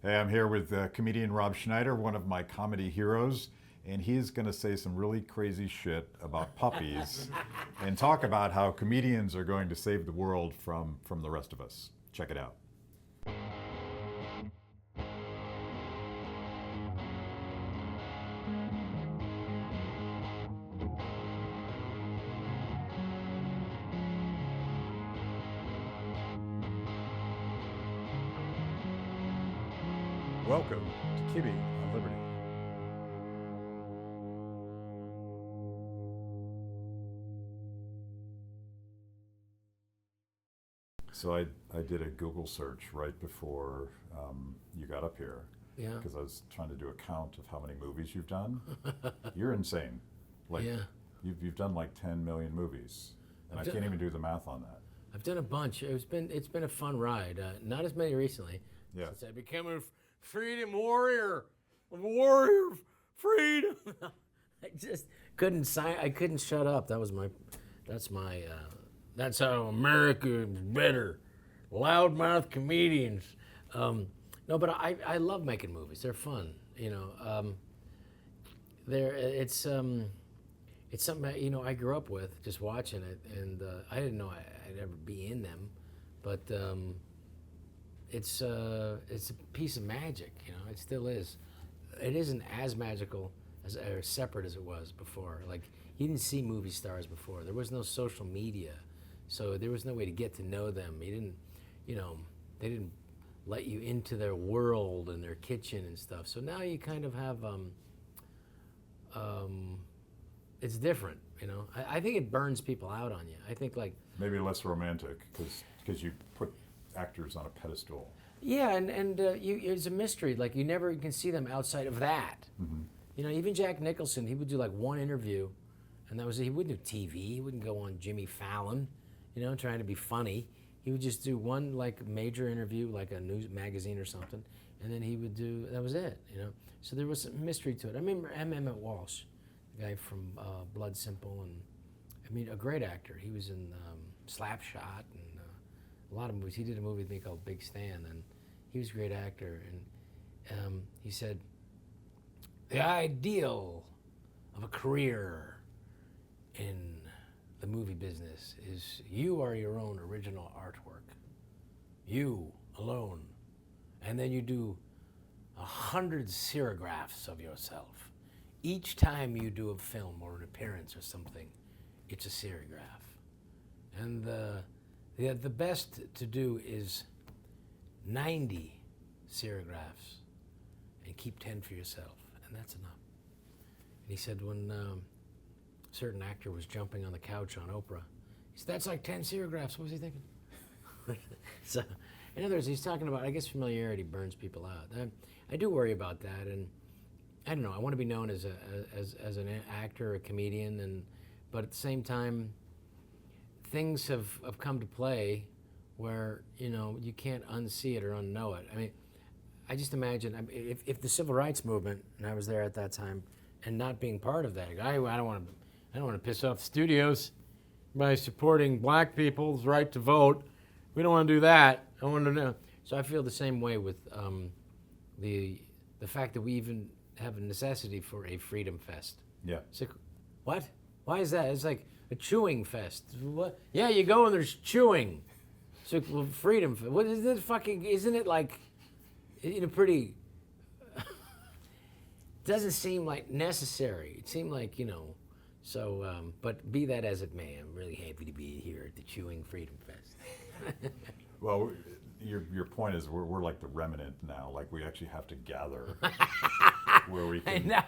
Hey, I'm here with comedian Rob Schneider, one of my comedy heroes, and he's going to say some really crazy shit about puppies and talk about how comedians are going to save the world from the rest of us. Check it out. Welcome to Kibbe on Liberty. So I did a Google search right before you got up here. Yeah. Because I was trying to do a count of how many movies you've done. You're insane. Like, yeah. You've done like 10 million movies, and I can't even do the math on that. I've done a bunch. It's been a fun ride. Not as many recently. Yeah. Since I became a freedom warrior, of freedom. I just couldn't sign. I couldn't shut up. That's how America is better. Loudmouth comedians. No, but I love making movies. They're fun. You know, it's something I grew up with, just watching it, and I didn't know I'd ever be in them, but it's a piece of magic. It still is. It isn't as magical or separate as it was before. Like, you didn't see movie stars before. There was no social media, so there was no way to get to know them. You didn't, they didn't let you into their world and their kitchen and stuff. So now you kind of have, it's different, I think it burns people out on you. I think, like, Maybe less romantic, because you put actors on a pedestal. yeah, and it's a mystery. Like, you never can see them outside of that. Mm-hmm. Even Jack Nicholson, he would do like one interview, and that was it. He wouldn't do TV. He wouldn't go on Jimmy Fallon, trying to be funny. He would just do one like major interview, like a news magazine or something, and then he would do, that was it. So there was some mystery to it. I remember Emmett Walsh, the guy from Blood Simple, and a great actor. He was in Slapshot and a lot of movies. He did a movie with me called Big Stan, and he was a great actor. And he said, the ideal of a career in the movie business is you are your own original artwork. You alone. And then you do 100 serigraphs of yourself. Each time you do a film or an appearance or something, it's a serigraph. And the best to do is 90 serigraphs and keep 10 for yourself, and that's enough. And he said when a certain actor was jumping on the couch on Oprah, he said, that's like 10 serigraphs. What was he thinking? So, in other words, he's talking about, I guess, familiarity burns people out. I do worry about that, and I don't know. I want to be known as an actor, a comedian, but at the same time, things have come to play where you can't unsee it or unknow it. I just imagine if the civil rights movement, and I was there at that time, and not being part of that, I don't want to piss off the studios by supporting black people's right to vote. We don't want to do that. I want to know. So I feel the same way with the fact that we even have a necessity for a FreedomFest. Yeah. It's like, what? Why is that? It's like a chewing fest. What? Yeah, you go and there's chewing. So, well, freedom. What is this fucking? Isn't it like, pretty? Doesn't seem like necessary. It seemed like So, but be that as it may, I'm really happy to be here at the Chewing Freedom Fest. Well, your point is we're like the remnant now. Like, we actually have to gather where we can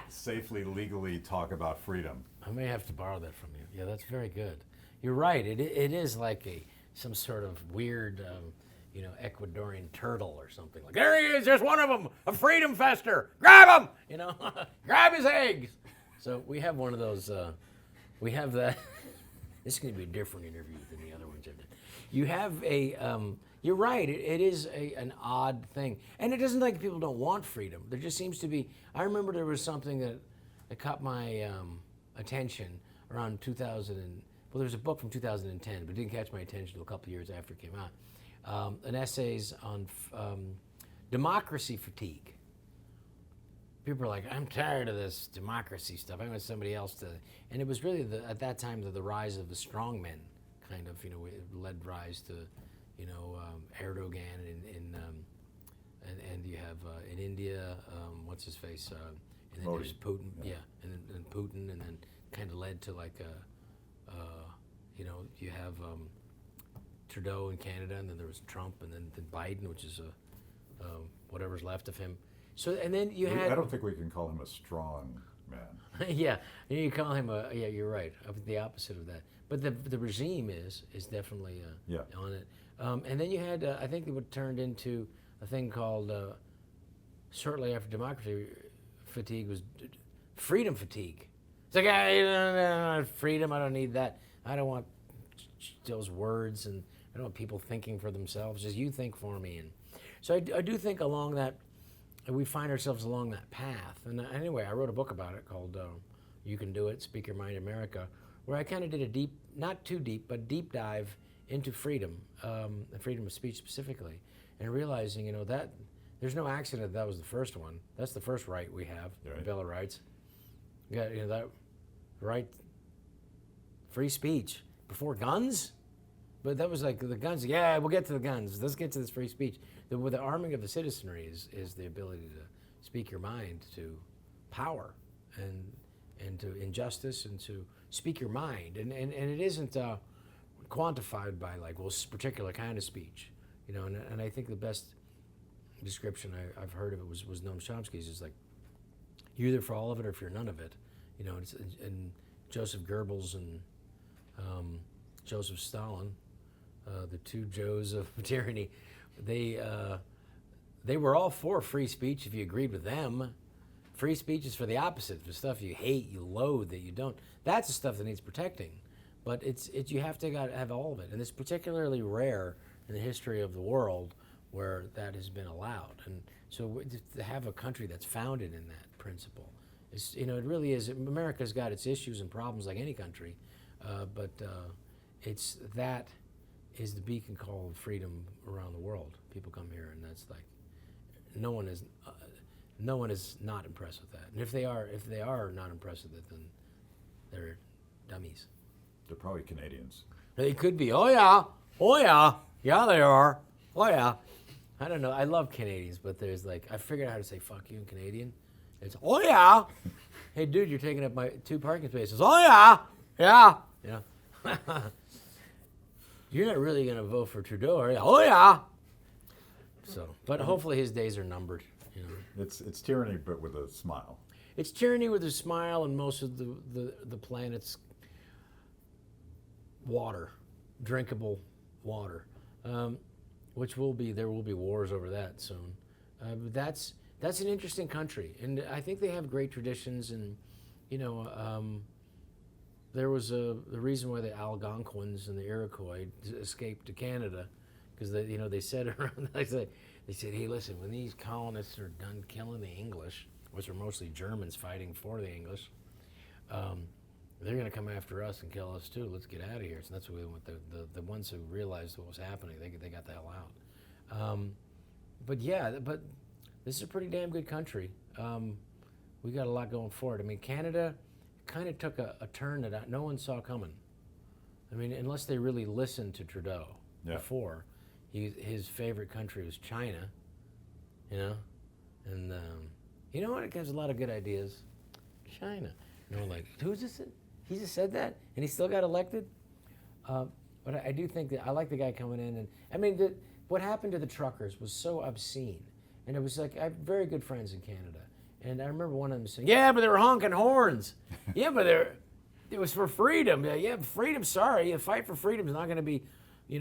safely, legally talk about freedom. I may have to borrow that from you. Yeah, that's very good. You're right. It is like some sort of weird, Ecuadorian turtle or something. Like, there he is, there's one of them, a freedom fester. Grab him, grab his eggs. So we have one of those. We have that. This is going to be a different interview than the other ones I've done. You have you're right, it is an odd thing. And it isn't like people don't want freedom. There just seems to be, I remember there was something that caught my attention around 2000, well, there was a book from 2010, but it didn't catch my attention until a couple years after it came out. An essays on democracy fatigue. People are like, I'm tired of this democracy stuff. I want somebody else to. And it was really at that time the rise of the strongmen, kind of, it led rise to, Erdogan and you have in India, what's his face, and then there's Putin, and Putin, and then kind of led to like you have Trudeau in Canada, and then there was Trump, and then Biden, which is whatever's left of him. So, and then you had. I don't think we can call him a strong man. Yeah, you call him you're right, the opposite of that. But the regime is definitely on it. And then you had, I think what turned into a thing called, shortly after democracy fatigue was freedom fatigue. It's like, freedom, I don't need that. I don't want those words, and I don't want people thinking for themselves, just you think for me. And so I do think along that, we find ourselves along that path. And anyway, I wrote a book about it called You Can Do It, Speak Your Mind America, where I kind of did a deep, not too deep, but deep dive into freedom, and freedom of speech specifically, and realizing, that there's no accident that was the first one. That's the first right we have, the Bill of Rights. You got, that right, free speech before guns? But that was like the guns. Yeah, we'll get to the guns. Let's get to this free speech. The arming of the citizenry is the ability to speak your mind to power and to injustice and to speak your mind. And it isn't quantified by like, well, particular kind of speech. And I think the best description I've heard of it was Noam Chomsky's. It's like, you're either for all of it or if you're none of it. And Joseph Goebbels and Joseph Stalin, the two Joes of tyranny, they were all for free speech if you agreed with them. Free speech is for the opposite, the stuff you hate, you loathe, that you don't. That's the stuff that needs protecting. But you have to have all of it, and it's particularly rare in the history of the world where that has been allowed. And so to have a country that's founded in that principle, it really is. America's got its issues and problems like any country, but it's that is the beacon call of freedom around the world. People come here, and that's like, no one is not impressed with that. And if they are not impressed with it, then they're dummies. They're probably Canadians. They could be. Oh yeah, they are. Oh yeah. I don't know. I love Canadians, but there's like, I figured out how to say "fuck you" in Canadian. It's oh yeah. Hey dude, you're taking up my 2 parking spaces. Oh yeah. You're not really gonna vote for Trudeau, are you? Oh yeah. So, but hopefully his days are numbered. It's tyranny, but with a smile. It's tyranny with a smile, and most of the planet's water, drinkable water, which there will be wars over that soon. But that's an interesting country, and I think they have great traditions. And there was the reason why the Algonquins and the Iroquois escaped to Canada, because they said around they said, hey, listen, when these colonists are done killing the English, which are mostly Germans fighting for the English, they're going to come after us and kill us too. Let's get out of here. So that's what we went. The ones who realized what was happening, they got the hell out. But this is a pretty damn good country. We got a lot going for it. I mean, Canada kind of took a turn that no one saw coming. I mean, unless they really listened to Trudeau before. His favorite country was China, and you know what? It gives a lot of good ideas. China. Like, who's this? He just said that, and he still got elected. But I do think that I like the guy coming in, and I mean, what happened to the truckers was so obscene, and it was like, I have very good friends in Canada, and I remember one of them saying, "Yeah, but they were honking horns." Yeah, but it was for freedom. Yeah, freedom. Sorry, a fight for freedom is not going to be,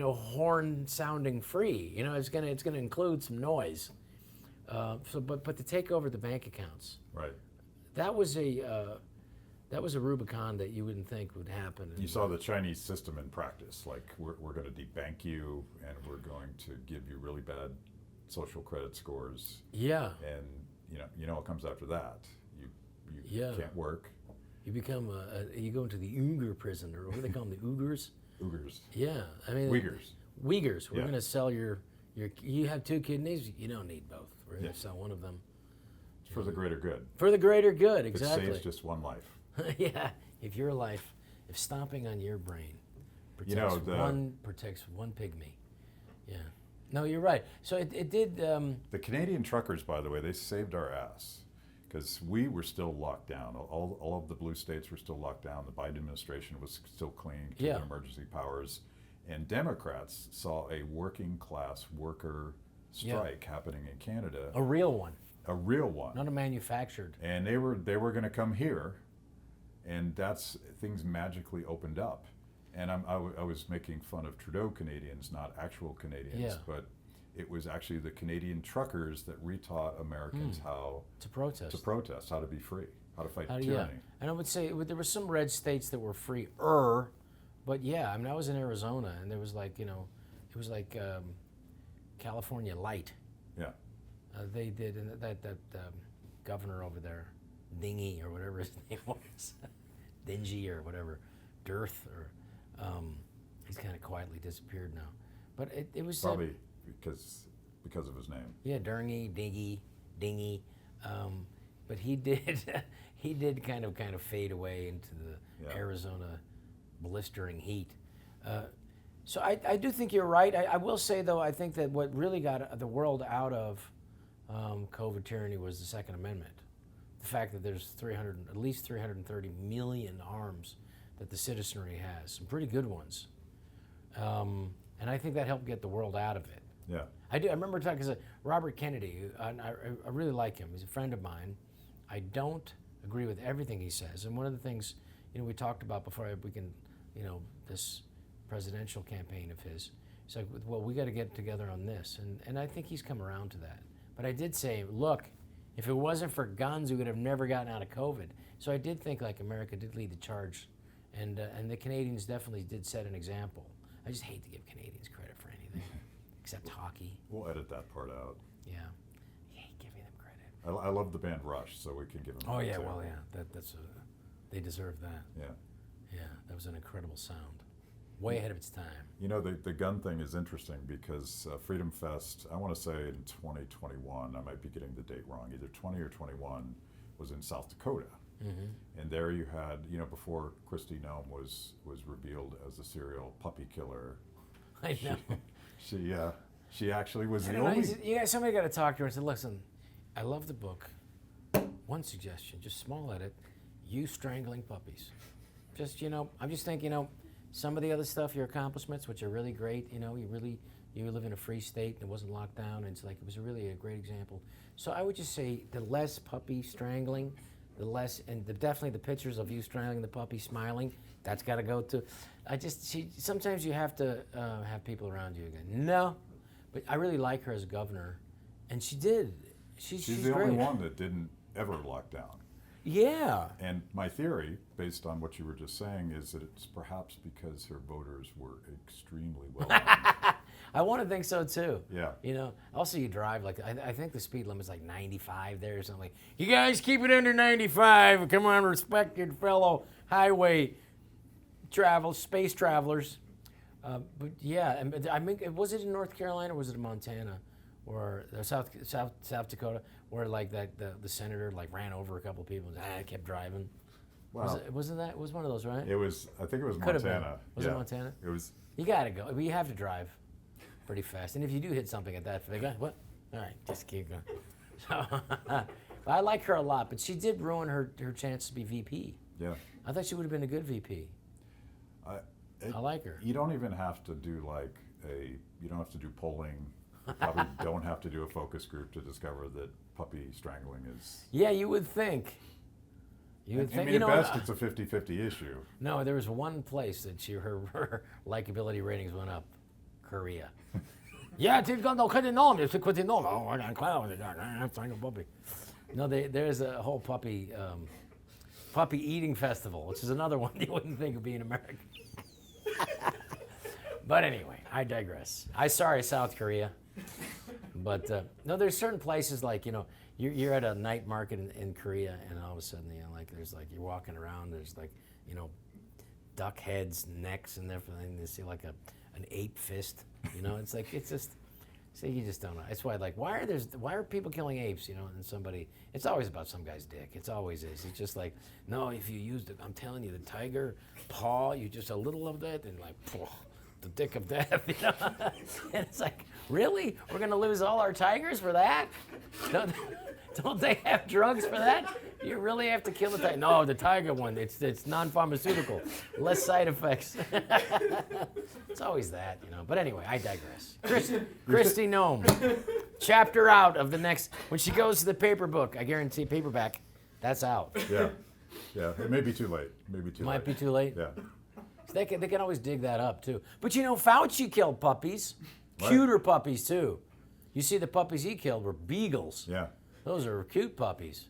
horn sounding free. It's gonna include some noise. But to take over the bank accounts, right? That was a Rubicon that you wouldn't think would happen. You saw the Chinese system in practice. Like, we're going to debank you, and we're going to give you really bad social credit scores. Yeah. And what comes after that? You can't work. You become you go into the Uyghur prison, or what do they call them? The Uyghurs. Uyghurs. Yeah, I mean Uyghurs. We're going to sell your You have 2 kidneys. You don't need both. We're going to sell one of them. It's for the greater good. For the greater good, exactly. It saves just one life. Yeah, if stomping on your brain protects one pygmy. Yeah. No, you're right. So it did. The Canadian truckers, by the way, they saved our ass because we were still locked down. All of the blue states were still locked down. The Biden administration was still clinging to their emergency powers. And Democrats saw a working class worker strike happening in Canada. A real one. A real one. Not a manufactured. And they were going to come here, and things magically opened up. And I was making fun of Trudeau Canadians, not actual Canadians, but it was actually the Canadian truckers that retaught Americans how to protest, how to be free, how to fight tyranny. Yeah. And I would say there were some red states that were freer, but yeah, I mean, I was in Arizona, and there was like, it was like California light. Yeah. They did, and that governor over there, Dingy or whatever his name was, Dingy or whatever, Dearth or. He's kind of quietly disappeared now, but it was probably because of his name. Yeah, Dingy, but he did kind of fade away into the Arizona blistering heat. So I do think you're right. I will say though, I think that what really got the world out of COVID tyranny was the Second Amendment. The fact that there's at least 330 million arms that the citizenry has, some pretty good ones, and I think that helped get the world out of it. Yeah, I do. I remember talking to Robert Kennedy. I really like him. He's a friend of mine. I don't agree with everything he says, and one of the things we talked about before we can, this presidential campaign of his. He's like, well, we got to get together on this, and I think he's come around to that. But I did say, look, if it wasn't for guns, we would have never gotten out of COVID. So I did think like America did lead the charge. And the Canadians definitely did set an example. I just hate to give Canadians credit for anything, except hockey. We'll edit that part out. Yeah, I hate giving them credit. I love the band Rush, so we can give them. Oh yeah, well yeah, they deserve that. Yeah. Yeah, that was an incredible sound, way ahead of its time. The gun thing is interesting because FreedomFest, I want to say in 2021, I might be getting the date wrong, either 20 or 21, was in South Dakota. Mm-hmm. And there you had, before Kristi Noem was revealed as the serial puppy killer. I know. She actually was the only. Somebody got to talk to her and said, listen, I love the book. One suggestion, just small edit, you strangling puppies. Just, I'm just thinking, some of the other stuff, your accomplishments, which are really great, you live in a free state and it wasn't locked down, and it was really a great example. So I would just say the less puppy strangling, the less, and definitely the pictures of you strangling the puppy smiling, that's got to go too. Sometimes you have to have people around you again. No, but I really like her as governor, and she did. She's the great. only one that didn't ever lock down. Yeah. And my theory, based on what you were just saying, is that it's perhaps because her voters were extremely well armed. I want to think so too. Yeah. Also you drive I think the speed limit's like 95 there or something. Like, you guys keep it under 95. Come on, respect your fellow highway space travelers. But yeah, I mean, was it in North Carolina or was it in Montana or South Dakota where like the senator like ran over a couple of people and kept driving? Wow. It was one of those, right? I think it was Could Montana. have been. Was it Montana? It was. You gotta go, but you have to drive pretty fast. And if you do hit something at that, what? All right, just keep going. So, I like her a lot, but she did ruin her chance to be VP. Yeah. I thought she would have been a good VP. I like her. You don't even have to do you don't have to do polling. Probably don't have to do a focus group to discover that puppy strangling is. Yeah, you would think. At best, it's a 50-50 issue. No, there was one place that her likability ratings went up. Korea. Yeah, no, there's a whole puppy eating festival, which is another one you wouldn't think would be in America. But anyway, I digress. Sorry, South Korea. But no, there's certain places like, you're at a night market in Korea, and all of a sudden, there's you're walking around, there's duck heads, necks, and everything. You see like an ape fist. It's just See, you just don't know. It's why, like, why are people killing apes? You know, and somebody, it's always about some guy's dick. It's always is. It's just like, no, if you use I'm telling you, the tiger paw, you just a little of that, and like, the dick of death. You know, and it's like, really, we're gonna lose all our tigers for that? Don't they have drugs for that? You really have to kill the tiger? No, the tiger one, it's non-pharmaceutical, less side effects. It's always that, you know. But anyway, I digress. Christy Nome, chapter out of the next, when she goes to the paper book, I guarantee paperback, that's out. Yeah, it may be too late. Might be too late? Yeah. So they can always dig that up, too. But you know, Fauci killed puppies, Right. cuter puppies, too. You see the puppies he killed were beagles. Yeah. Those are cute puppies.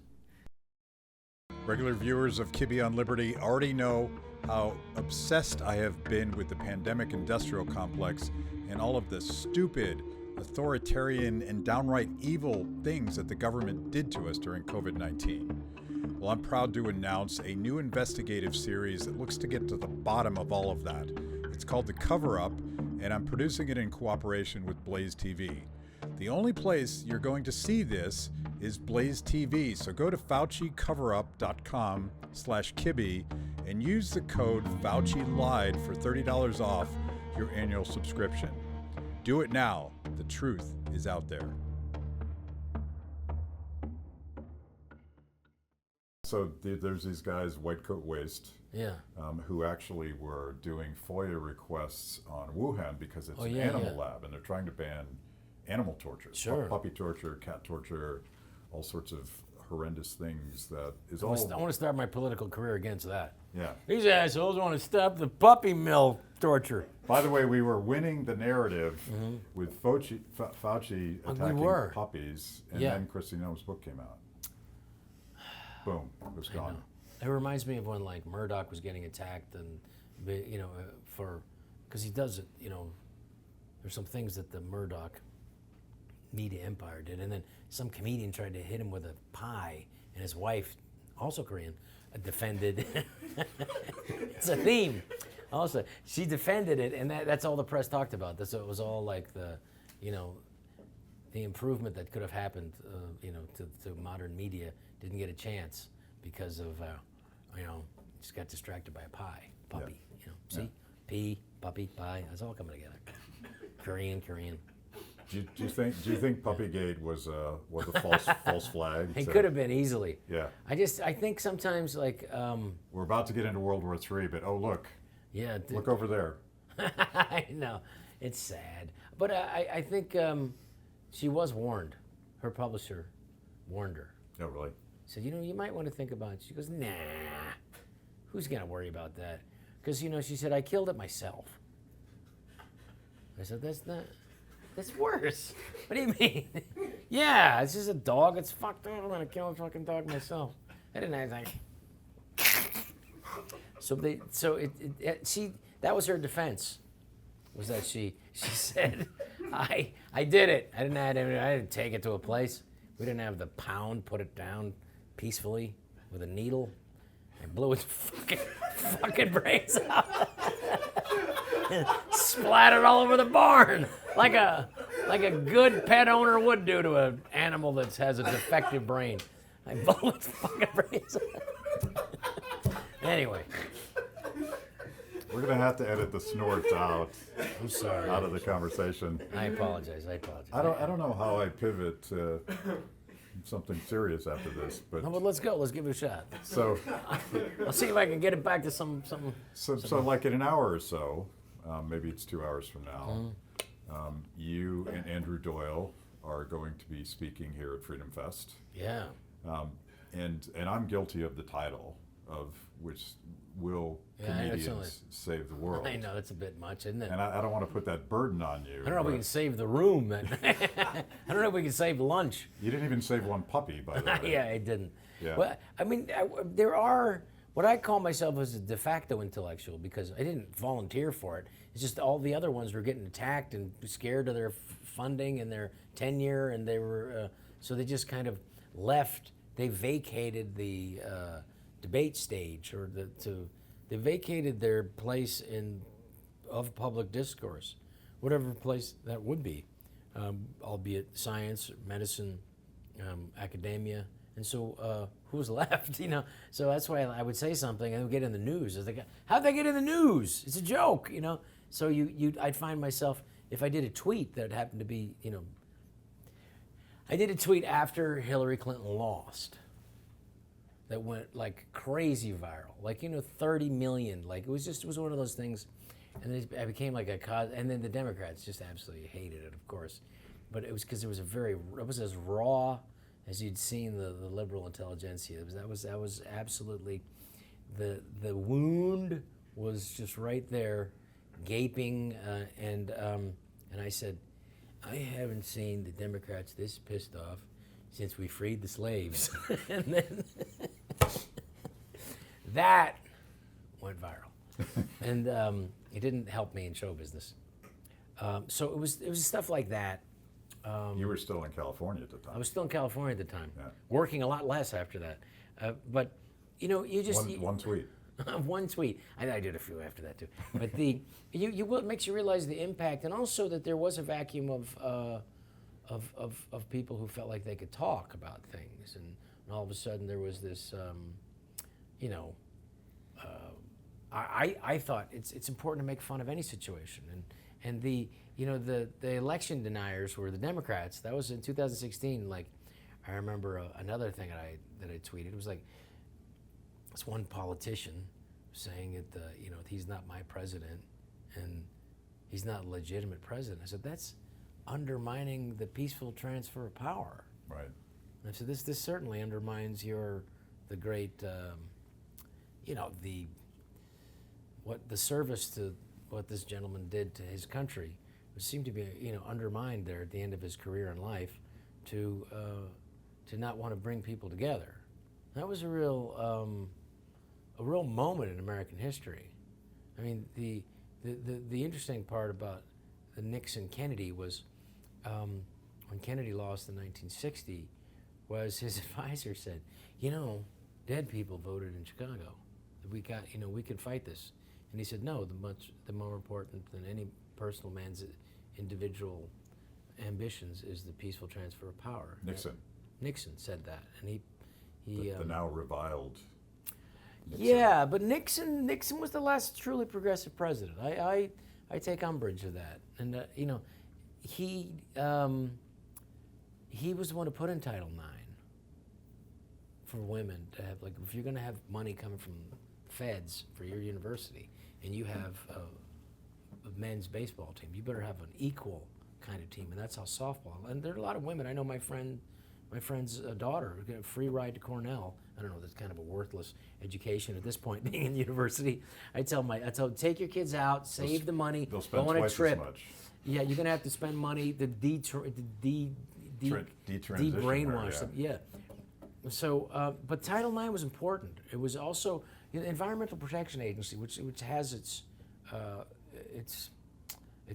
Regular viewers of Kibbe on Liberty already know how obsessed I have been with the pandemic industrial complex and all of the stupid, authoritarian, and downright evil things that the government did to us during COVID-19. Well, I'm proud to announce a new investigative series that looks to get to the bottom of all of that. It's called The Cover-Up, and I'm producing it in cooperation with Blaze TV. The only place you're going to see this is Blaze TV, so go to FauciCoverup.com/Kibbe and use the code FauciLied for $30 off your annual subscription. Do it now. The truth is out there. So there's these guys, White Coat Waste, who actually were doing FOIA requests on Wuhan because it's an animal lab, and they're trying to ban animal torture, puppy torture, cat torture, all sorts of horrendous things that is I want to start my political career against that. Yeah. These assholes want to stop the puppy mill torture. By the way, we were winning the narrative with Fauci attacking puppies, and then Christy Nome's book came out. Boom, it was gone. It reminds me of when like Murdoch was getting attacked, and you know, because he does it. You know, there's some things that the Murdoch media empire did, and then some comedian tried to hit him with a pie, and his wife, also Korean, defended. It's a theme. Also, she defended it, and that's all the press talked about. So it was all like the improvement that could have happened, to modern media didn't get a chance because of, just got distracted by a pie, puppy. Yeah. You know, see, pea, puppy, pie. It's all coming together. Korean. Do you think Puppygate was a false flag? It could have been easily. Yeah. I think sometimes like we're about to get into World War III, but oh look. Yeah. Look over there. I know, it's sad, but I think she was warned. Her publisher warned her. Oh really? Said, you might want to think about it. She goes, nah. Who's gonna worry about that? Because she said I killed it myself. I said that's worse. What do you mean? Yeah, it's just a dog. It's fucked up. I'm gonna kill a fucking dog myself. I didn't have anything. That was her defense. Was that she said, I did it. I didn't take it to a place. We didn't have the pound put it down peacefully with a needle. I blew its fucking brains out. Splattered all over the barn like a good pet owner would do to an animal that has a defective brain. I blew its fucking brains out. Anyway. We're gonna have to edit the snorts out. I'm sorry. Out of the conversation. I apologize. I don't know how I pivot to something serious after this, but no, but let's go. Let's give it a shot. So I'll see if I can get it back to something. So like in an hour or so, maybe it's 2 hours from now, you and Andrew Doyle are going to be speaking here at FreedomFest. Yeah. And I'm guilty of the title of which will comedians save the world. I know, that's a bit much, isn't it? And I don't want to put that burden on you. I don't know if we can save the room. Then. I don't know if we can save lunch. You didn't even save one puppy, by the way. Yeah, I didn't. Yeah. Well, I mean, there are, what I call myself as a de facto intellectual, because I didn't volunteer for it. It's just all the other ones were getting attacked and scared of their funding and their tenure, and they were, so they just kind of left. They vacated the debate stage, or they vacated their place of public discourse, whatever place that would be. albeit science, medicine, academia. And so who's left, you know? So that's why I would say something and it would get in the news. It's like, how'd they get in the news? It's a joke, you know? So I'd find myself, if I did a tweet that happened to be, you know, I did a tweet after Hillary Clinton lost that went like crazy viral, like, you know, 30 million. Like it was one of those things. And then it became like a cause, and then the Democrats just absolutely hated it, of course. But it was because it was as raw as you'd seen the liberal intelligentsia. That was absolutely, the wound was just right there, gaping, and I said, I haven't seen the Democrats this pissed off since we freed the slaves. And then that went viral, and it didn't help me in show business. So it was stuff like that. You were still in California at the time. I was still in California at the time, Yeah. working a lot less after that. But you know, you just One tweet. one tweet. I did a few after that too. But it makes you realize the impact, and also that there was a vacuum of people who felt like they could talk about things, and all of a sudden there was this, you know. I thought it's important to make fun of any situation, and the election deniers were the Democrats. That was in 2016. Like, I remember another thing that I tweeted. It was like this one politician saying that he's not my president and he's not a legitimate president. I said that's undermining the peaceful transfer of power. Right. And I said this certainly undermines the great the service to what this gentleman did to his country seemed to be undermined there at the end of his career in life to not want to bring people together. That was a real moment in American history. I mean, the interesting part about the Nixon Kennedy was when Kennedy lost in 1960 was his advisor said, dead people voted in Chicago. We can fight this. And he said, no, the more important than any personal man's individual ambitions is the peaceful transfer of power. Nixon. Nixon said that, and he the now reviled Nixon. Yeah, but Nixon was the last truly progressive president. I take umbrage with that, and he was the one who put in Title IX for women to have, like, if you're going to have money coming from feds for your university, and you have a men's baseball team, you better have an equal kind of team, and that's how softball. And there are a lot of women. I know my friend's daughter got a free ride to Cornell. I don't know, that's kind of a worthless education at this point, being in university. I tell them, take your kids out, save the money, they'll spend go on a twice trip. as much. Yeah, you're gonna have to spend money to de-brainwash them. Yeah. So, but Title IX was important. It was also the Environmental Protection Agency, which has its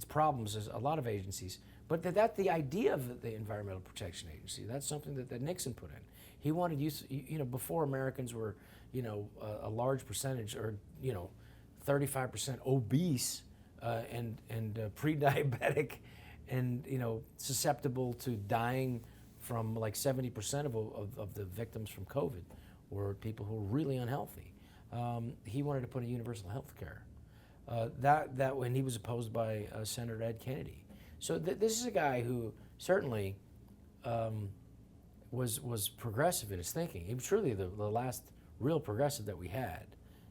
problems as a lot of agencies. But the idea of the Environmental Protection Agency, that's something that Nixon put in. He wanted before Americans were, a large percentage, or 35% obese and pre-diabetic, and susceptible to dying from, like, 70% of the victims from COVID were people who were really unhealthy. He wanted to put in universal health care. That when he was opposed by Senator Ed Kennedy. So this is a guy who certainly was progressive in his thinking. He was truly the last real progressive that we had,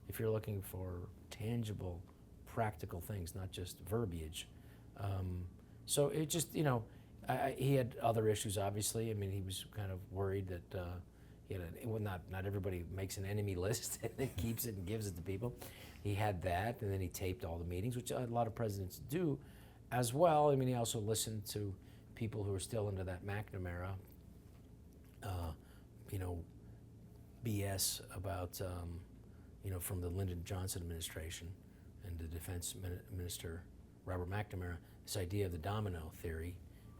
if you're looking for tangible, practical things, not just verbiage. So it just, he had other issues, obviously. I mean, he was kind of worried that not everybody makes an enemy list and then keeps it and gives it to people. He had that, and then he taped all the meetings, which a lot of presidents do as well. I mean, he also listened to people who were still into that McNamara, BS about, from the Lyndon Johnson administration and the defense minister, Robert McNamara, this idea of the domino theory.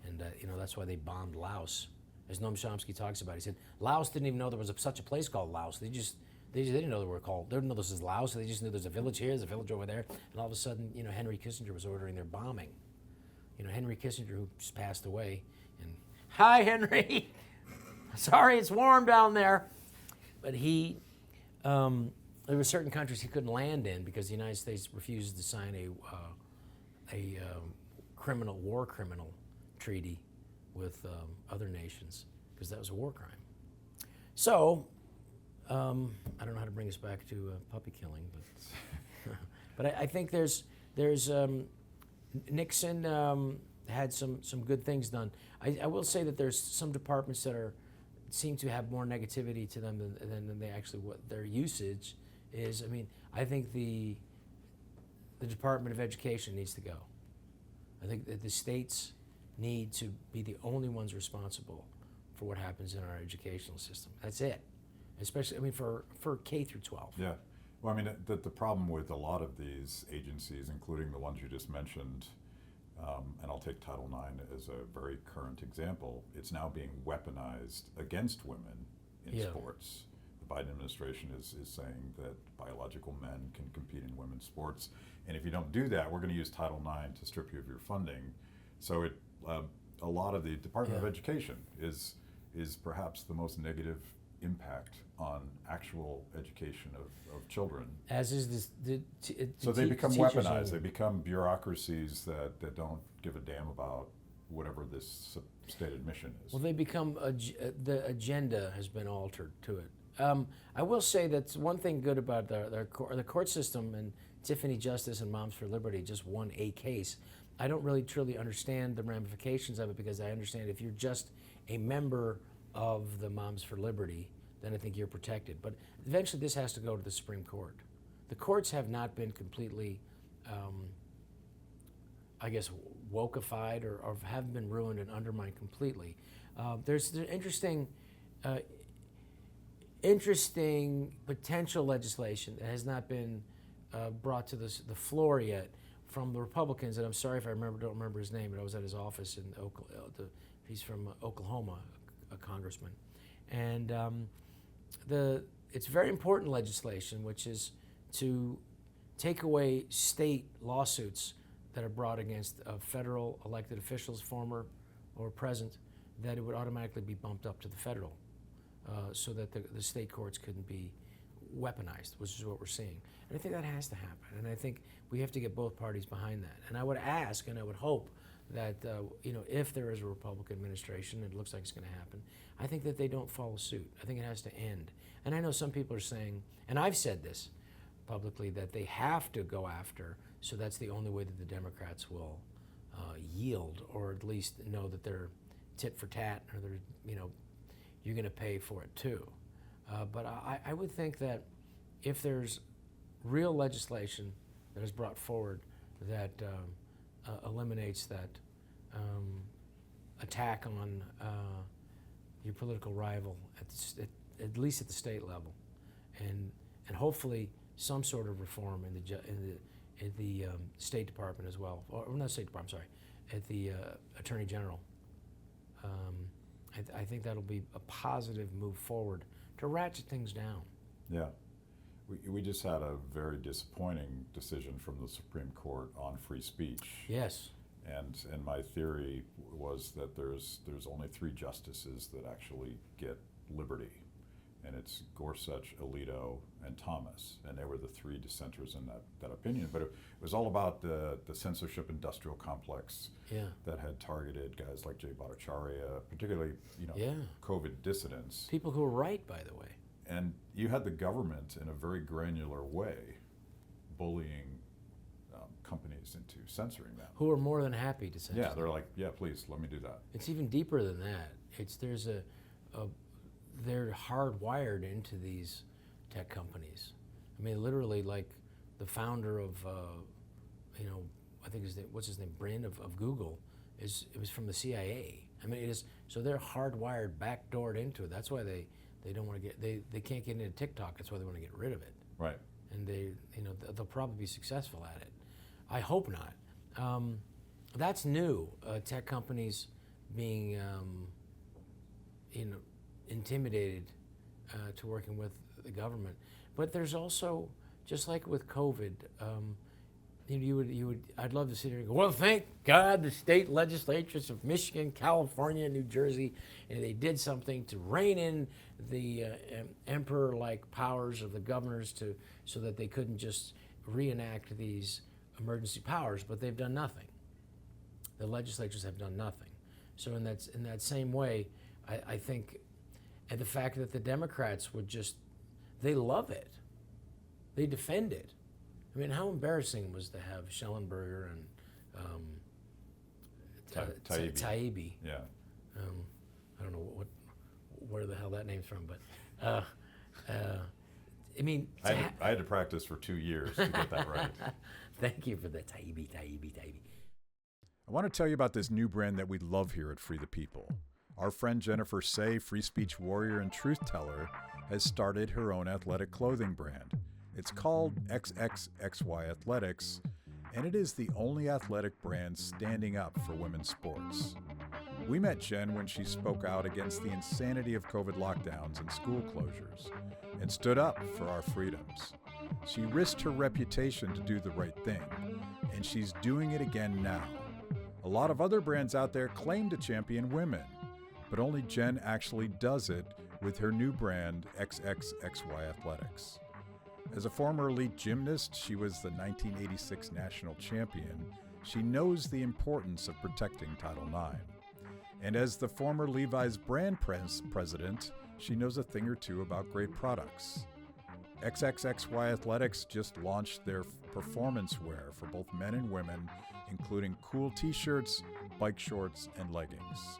And, that's why they bombed Laos. As Noam Chomsky talks about, he said, Laos didn't even know there was such a place called Laos. They didn't know they didn't know this is Laos. They just knew there's a village here, there's a village over there. And all of a sudden, Henry Kissinger was ordering their bombing. Henry Kissinger, who just passed away, and hi, Henry. Sorry, it's warm down there. But there were certain countries he couldn't land in because the United States refused to sign a war criminal treaty with other nations because that was a war crime. So, I don't know how to bring us back to puppy killing, but I think there's Nixon had some good things done. I will say that there's some departments that seem to have more negativity to them than they actually what their usage is. I mean, I think the Department of Education needs to go. I think that the states need to be the only ones responsible for what happens in our educational system. That's it. Especially, for K through 12. Yeah. Well, I mean, the problem with a lot of these agencies, including the ones you just mentioned, and I'll take Title IX as a very current example, it's now being weaponized against women in sports. The Biden administration is saying that biological men can compete in women's sports, and if you don't do that, we're going to use Title IX to strip you of your funding. So a lot of the Department of Education is perhaps the most negative impact on actual education of children. As is so they become weaponized. They become bureaucracies that don't give a damn about whatever this stated mission is. Well, they become, the agenda has been altered to it. I will say that's one thing good about the court system, and Tiffany Justice and Moms for Liberty just won a case. I don't really truly understand the ramifications of it because I understand if you're just a member of the Moms for Liberty, then I think you're protected. But eventually this has to go to the Supreme Court. The courts have not been completely, I guess, wokeified or haven't been ruined and undermined completely. There's interesting potential legislation that has not been brought to the floor yet from the Republicans, and I'm sorry if I don't remember his name, but I was at his office in Oklahoma. He's from Oklahoma, a congressman. And it's very important legislation, which is to take away state lawsuits that are brought against federal elected officials, former or present, that it would automatically be bumped up to the federal, so that the state courts couldn't be weaponized, which is what we're seeing. And I think that has to happen. And I think we have to get both parties behind that. And I would ask and I would hope that if there is a Republican administration, and it looks like it's going to happen, I think that they don't follow suit. I think it has to end. And I know some people are saying, and I've said this publicly, that they have to go after, so that's the only way that the Democrats will yield, or at least know that they're tit for tat, or they're, you're going to pay for it too. But I would think that if there's real legislation that is brought forward that eliminates that attack on your political rival at least at the state level, and hopefully some sort of reform in the State Department as well, or not State Department, sorry, at the Attorney General. I think that'll be a positive move forward to ratchet things down. Yeah. We just had a very disappointing decision from the Supreme Court on free speech. Yes. And my theory was that there's only 3 justices that actually get liberty, and it's Gorsuch, Alito, and Thomas, and they were the 3 dissenters in that opinion. But it was all about the censorship industrial complex that had targeted guys like Jay Bhattacharya, particularly COVID dissidents. People who were right, by the way. And you had the government in a very granular way bullying companies into censoring them. Who are more than happy to censor. Yeah, they're like, yeah, please, let me do that. It's even deeper than that. They're hardwired into these tech companies. I mean, literally, like the founder of, I think what's his name, Brin of Google, it was from the CIA. I mean, it is, so they're hardwired, backdoored into it. That's why they don't want to they can't get into TikTok. That's why they want to get rid of it. Right. And they'll probably be successful at it. I hope not. That's new. Tech companies being, intimidated to working with the government. But there's also, just like with COVID, I'd love to sit here and go, well, thank God the state legislatures of Michigan, California, and New Jersey, and they did something to rein in the emperor-like powers of the governors so that they couldn't just reenact these emergency powers, but they've done nothing. The legislatures have done nothing. So in that same way, I think, and the fact that the Democrats they love it. They defend it. I mean, how embarrassing was to have Schellenberger and Taibbi. Yeah. I don't know where the hell that name's from, but I mean, I had to practice for 2 years to get that right. Thank you for the Taibbi. I want to tell you about this new brand that we love here at Free the People. Our friend Jennifer Say, free speech warrior and truth teller, has started her own athletic clothing brand. It's called XXXY Athletics, and it is the only athletic brand standing up for women's sports. We met Jen when she spoke out against the insanity of COVID lockdowns and school closures, and stood up for our freedoms. She risked her reputation to do the right thing, and she's doing it again now. A lot of other brands out there claim to champion women, but only Jen actually does it with her new brand, XXXY Athletics. As a former elite gymnast, she was the 1986 national champion. She knows the importance of protecting Title IX. And as the former Levi's brand president, she knows a thing or two about great products. XXXY Athletics just launched their performance wear for both men and women, including cool t-shirts, bike shorts, and leggings.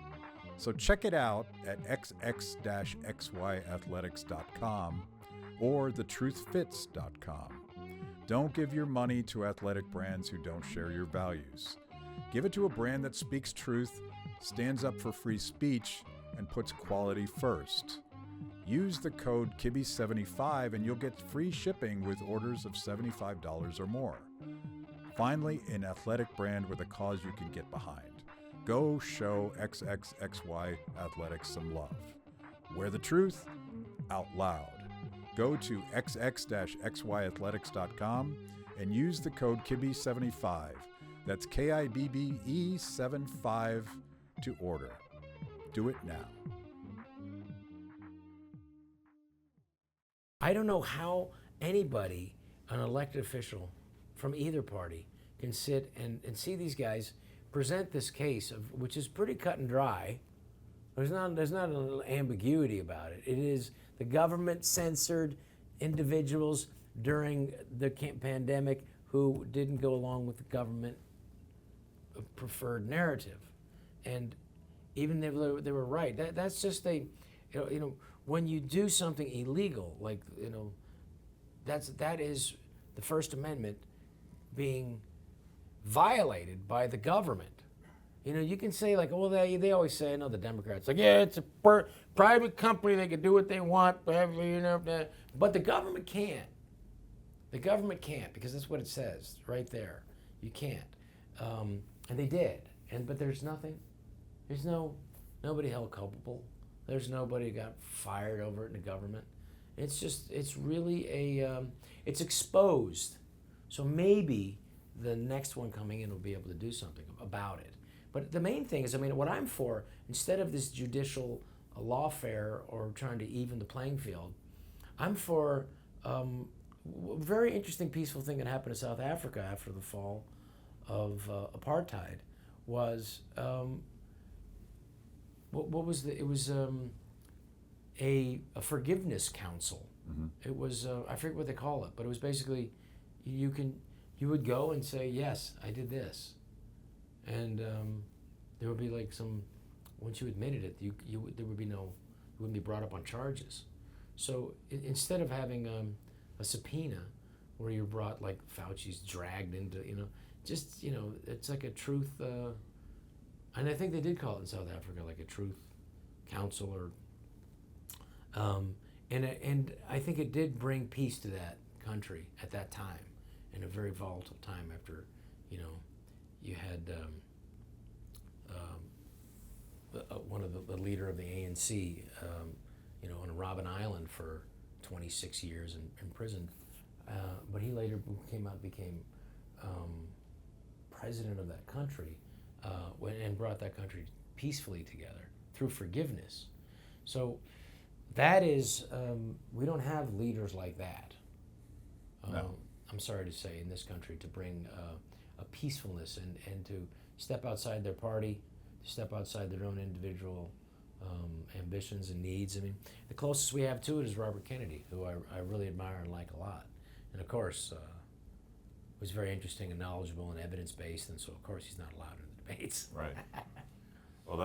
So check it out at xx-xyathletics.com or thetruthfits.com. Don't give your money to athletic brands who don't share your values. Give it to a brand that speaks truth, stands up for free speech, and puts quality first. Use the code Kibbe75 and you'll get free shipping with orders of $75 or more. Finally, an athletic brand with a cause you can get behind. Go show XXXY Athletics some love. Wear the truth out loud. Go to xx-xyathletics.com and use the code Kibbe75. That's KIBBE 75 to order. Do it now. I don't know how anybody, an elected official from either party, can sit and see these guys present this case, which is pretty cut and dry. There's not a little ambiguity about it. It is the government censored individuals during the pandemic who didn't go along with the government preferred narrative, and even if they were right, that's just when you do something illegal, like that is the First Amendment being violated by the government. You can say like, well, they always say, the Democrats, like, yeah, it's a private company, they can do what they want, but the government can't. The government can't, because that's what it says right there. You can't. And they did. But there's nothing. There's nobody held culpable. There's nobody who got fired over it in the government. It's really it's exposed. So maybe the next one coming in will be able to do something about it. But the main thing is, what I'm for, instead of this judicial lawfare or trying to even the playing field, I'm for a very interesting, peaceful thing that happened in South Africa after the fall of apartheid was, what was it was a forgiveness council. Mm-hmm. It was, I forget what they call it, but it was basically, you would go and say, yes, I did this. And there would be like once you admitted it, you wouldn't be brought up on charges. So instead of having a subpoena where you're brought, like Fauci's dragged into, it's like a truth, and I think they did call it in South Africa like a truth council, or, and I think it did bring peace to that country at that time, in a very volatile time after, you had one of the leader of the ANC, on Robben Island for 26 years in prison, but he later came out, became president of that country and brought that country peacefully together through forgiveness. So that is, we don't have leaders like that. No. I'm sorry to say, in this country, to bring a peacefulness and to step outside their party, to step outside their own individual ambitions and needs. I mean, the closest we have to it is Robert Kennedy, who I really admire and like a lot. And of course, was very interesting and knowledgeable and evidence-based, and so of course he's not allowed in the debates. Right. Well,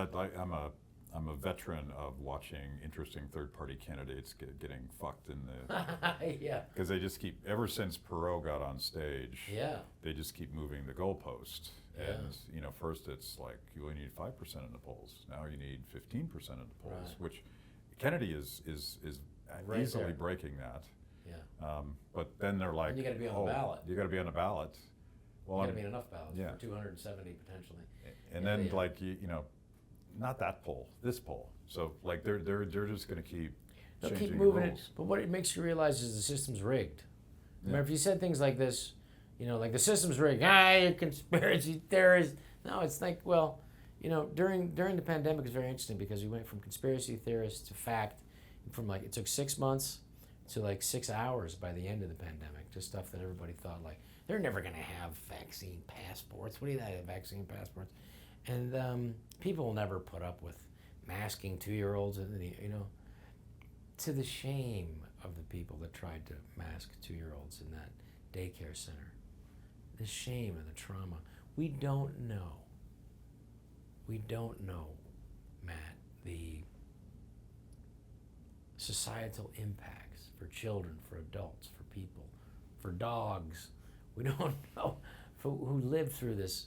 I'm a veteran of watching interesting third-party candidates getting fucked in the Yeah. because they just keep, ever since Perot got on stage, Yeah. they just keep moving the goalpost. Yeah. And first it's like you only need 5% in the polls. Now you need 15% in the polls, Right. which Kennedy is Right easily there. breaking that. Yeah. But then they're like, And you gotta be on the ballot. You got to be on the ballot. Well, Got to and- be enough ballots yeah. for 270 potentially. And Yeah, then yeah. like not that poll, this poll. So like they're just going to keep They'll changing keep the moving it, rules. but what it makes you realize is the system's rigged. Remember, Yeah. if you said things like this, like the system's rigged, you're a conspiracy theorist. No, it's like, well, during the pandemic, it's very interesting because we went from conspiracy theorists to fact, from like, it took 6 months to like 6 hours by the end of the pandemic, just stuff that everybody thought like, they're never going to have vaccine passports. What do you have, vaccine passports? And people will never put up with masking 2-year-olds, and to the shame of the people that tried to mask 2-year-olds in that daycare center. The shame and the trauma. We don't know, Matt, the societal impacts for children, for adults, for people, for dogs. We don't know who lived through this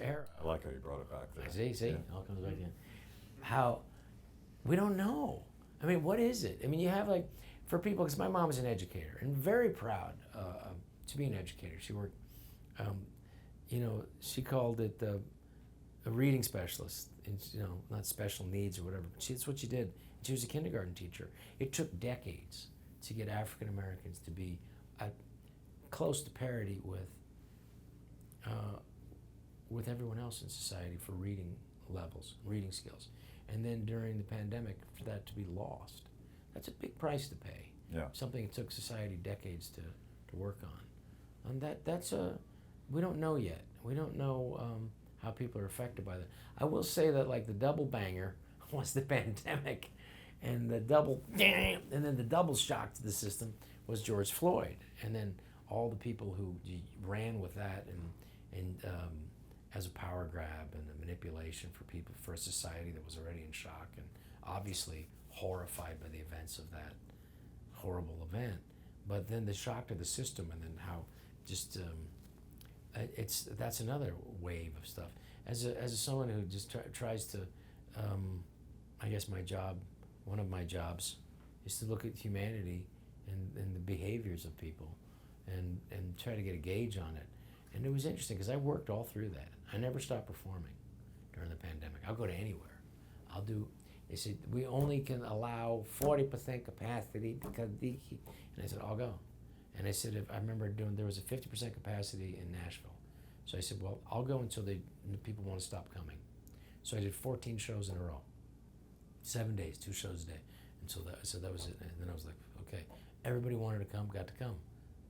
era. I like how you brought it back there. See, Yeah. it all comes back in. How we don't know. I mean, what is it? I mean, you have like, for people, because my mom is an educator and very proud to be an educator. She worked, she called it a reading specialist, and, not special needs or whatever. That's what she did. She was a kindergarten teacher. It took decades to get African Americans to be close to parity with everyone else in society for reading levels, reading skills. And then during the pandemic, for that to be lost. That's a big price to pay. Yeah. Something it took society decades to work on. And we don't know yet. We don't know how people are affected by that. I will say that like the double banger was the pandemic, and the double shock to the system was George Floyd, and then all the people who ran with that and as a power grab and a manipulation for people, for a society that was already in shock and obviously horrified by the events of that horrible event. But then the shock to the system, and then how just that's another wave of stuff. As someone who just tries to, I guess one of my jobs is to look at humanity and the behaviors of people and try to get a gauge on it. And it was interesting because I worked all through that. I never stopped performing during the pandemic. I'll go to anywhere. They said, we only can allow 40% capacity because and I said, I'll go. And I said, I remember there was a 50% capacity in Nashville. So I said, well, I'll go until the people want to stop coming. So I did 14 shows in a row, 7 days, 2 shows a day. So that was it. And then I was like, okay, everybody wanted to come, got to come.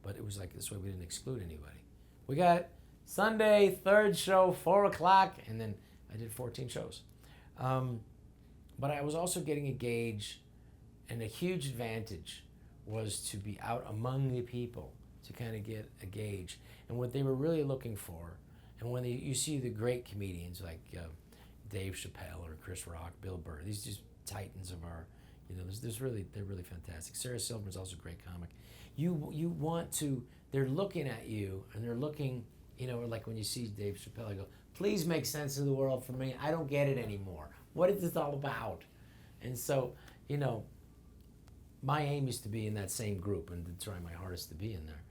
But it was like this way, we didn't exclude anybody. We got Sunday, 3rd show, 4 o'clock, and then I did 14 shows. But I was also getting a gauge, and a huge advantage was to be out among the people to kind of get a gauge. And what they were really looking for, and when you see the great comedians like Dave Chappelle or Chris Rock, Bill Burr, these just titans of our, they're really fantastic. Sarah Silverman's also a great comic. You want to, they're looking at you, and they're looking, like when you see Dave Chappelle, I go, please make sense of the world for me. I don't get it anymore. What is this all about? And so, my aim is to be in that same group and to try my hardest to be in there.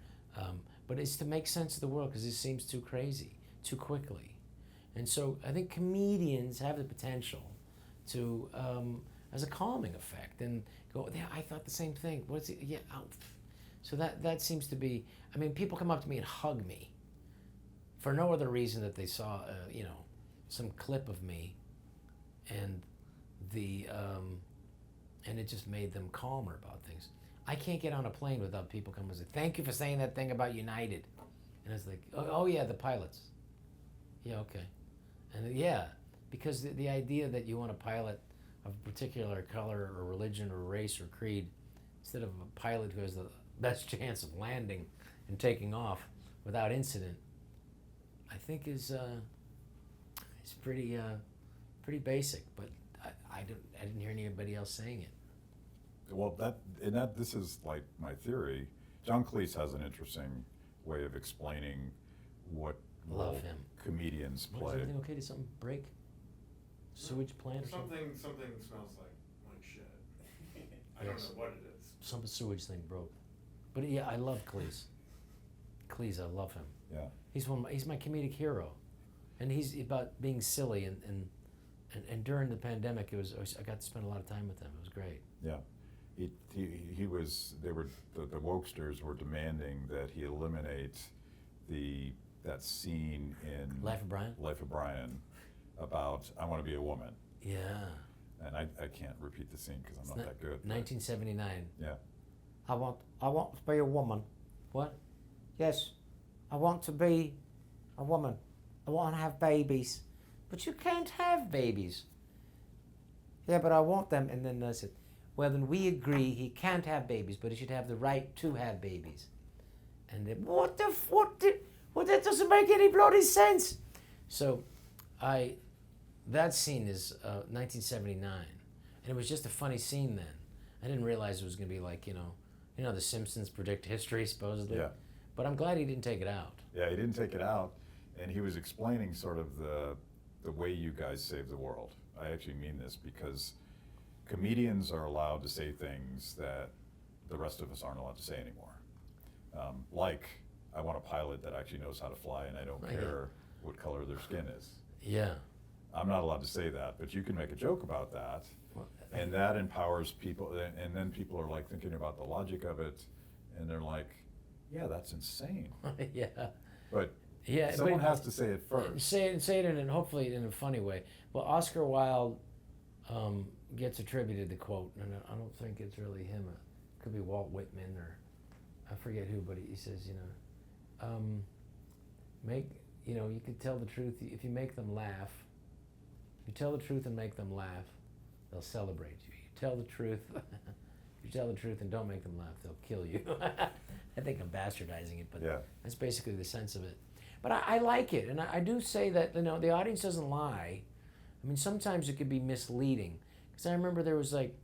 But it's to make sense of the world because it seems too crazy, too quickly. And so I think comedians have the potential to, as a calming effect, and go, yeah, I thought the same thing. What's it? Yeah. Oh. So that seems to be, people come up to me and hug me. for no other reason that they saw, some clip of me, and and it just made them calmer about things. I can't get on a plane without people coming and say, "Thank you for saying that thing about United," and it's like, "Oh yeah, the pilots." Yeah, okay, and yeah, because the idea that you want a pilot of a particular color or religion or race or creed, instead of a pilot who has the best chance of landing and taking off without incident, I think is pretty basic. But I didn't hear anybody else saying it. Well, this is like my theory. John Cleese has an interesting way of explaining what role Love him. comedians Is play. everything okay? Did something break? Sewage plant or something? Something smells like shit. I don't Yes. know what it is. Some sewage thing broke. But yeah, I love Cleese. Cleese, I love him. Yeah. He's my comedic hero, and he's about being silly and during the pandemic I got to spend a lot of time with him. It was great. Yeah. He was. They were the wokesters were demanding that he eliminate that scene in Life of Brian? Life of Brian about I want to be a woman, Yeah. and I can't repeat the scene because I'm not that good. but- 1979. Yeah. I want to be a woman. What? Yes, I want to be a woman. I want to have babies. But you can't have babies. Yeah, but I want them. And then I said, well, then we agree he can't have babies, but he should have the right to have babies. And then, what, that doesn't make any bloody sense. So that scene is 1979. And it was just a funny scene then. I didn't realize it was going to be like, the Simpsons predict history, supposedly. Yeah. But I'm glad he didn't take it out. Yeah, he didn't take it out, and he was explaining sort of the way you guys save the world. I actually mean this because comedians are allowed to say things that the rest of us aren't allowed to say anymore. Like, I want a pilot that actually knows how to fly, and I don't care what color their skin is. Yeah. I'm not allowed to say that, but you can make a joke about that, and that empowers people. And then people are like thinking about the logic of it, and they're like, "Yeah, that's insane." Yeah. But Yeah. someone but- has to say it first. Say it in, and hopefully in a funny way. Well, Oscar Wilde gets attributed the quote, and I don't think it's really him. It could be Walt Whitman or I forget who, but he says, you could tell the truth if you make them laugh. If you tell the truth and make them laugh, they'll celebrate you. You tell the truth. If you tell the truth and don't make them laugh, they'll kill you. I think I'm bastardizing it, but Yeah. that's basically the sense of it. But I like it, and I do say that the audience doesn't lie. I mean, sometimes it could be misleading, because I remember there was like,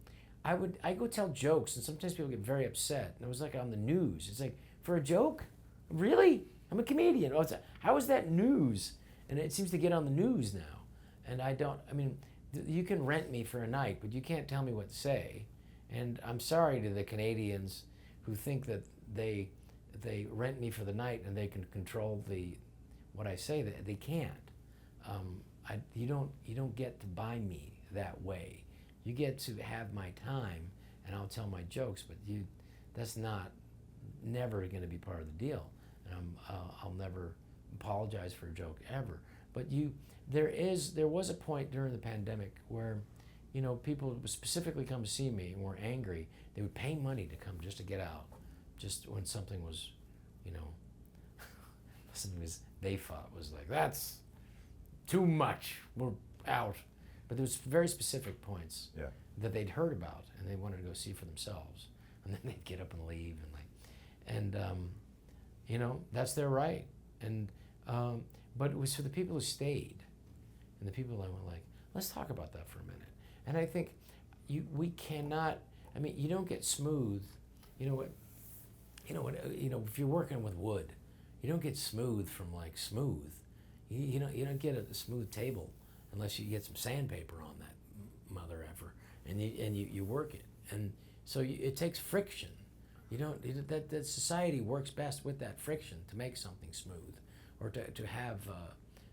I go tell jokes, and sometimes people get very upset, and it was like on the news. It's like, for a joke, really? I'm a comedian. Oh, how is that news? And it seems to get on the news now, and you can rent me for a night, but you can't tell me what to say. And I'm sorry to the Canadians who think that they rent me for the night and they can control what I say. That they can't. You don't get to buy me that way. You get to have my time, and I'll tell my jokes. But that's never going to be part of the deal. And I'll never apologize for a joke ever. But there was a point during the pandemic where, people would specifically come to see me and were angry. They would pay money to come just to get out, just when something was, they thought was like, that's too much, we're out. But there was very specific points that they'd heard about and they wanted to go see for themselves. And then they'd get up and leave that's their right. And but it was for the people who stayed and the people that were like, let's talk about that for a minute. And I think we cannot, you don't get smooth, if you're working with wood, you don't get smooth from like smooth. You don't get a smooth table unless you get some sandpaper on that mother effer and you work it. And so it takes friction. That society works best with that friction to make something smooth or to have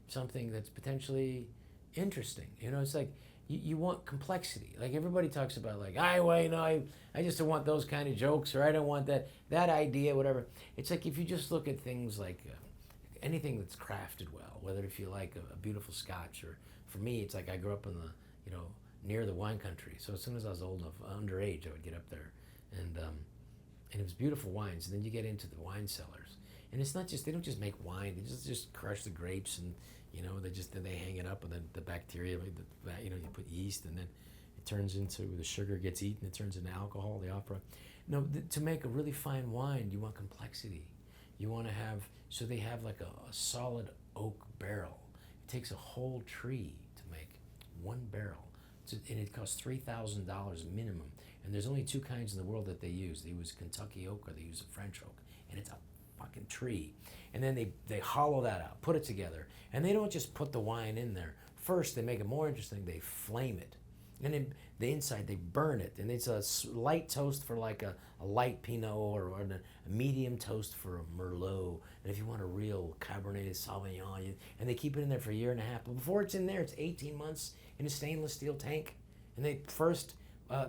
something that's potentially interesting. It's like you want complexity. Like everybody talks about like, I just don't want those kind of jokes, or I don't want that idea, whatever. It's like if you just look at things like anything that's crafted well, whether if you like a beautiful scotch, or for me, it's like I grew up in the, near the wine country. So as soon as I was old enough, underage, I would get up there, and it was beautiful wines. And then you get into the wine cellars, and it's not just, they don't just make wine, they just crush the grapes, and they hang it up, and then the bacteria, you put yeast, and then it turns into, the sugar gets eaten, it turns into alcohol, the opera. No, to make a really fine wine, you want complexity. You want to have, so they have like a solid oak barrel. It takes a whole tree to make one barrel. And it costs $3,000 minimum. And there's only two kinds in the world that they use. They use Kentucky oak, or they use a French oak. And it's a fucking tree. And then they hollow that out, put it together. And they don't just put the wine in there. First, they make it more interesting. They flame it. And then the inside, they burn it. And it's a light toast for like a light Pinot, or a medium toast for a Merlot. And if you want a real Cabernet Sauvignon, and they keep it in there for a year and a half. But before it's in there, it's 18 months in a stainless steel tank. And they first,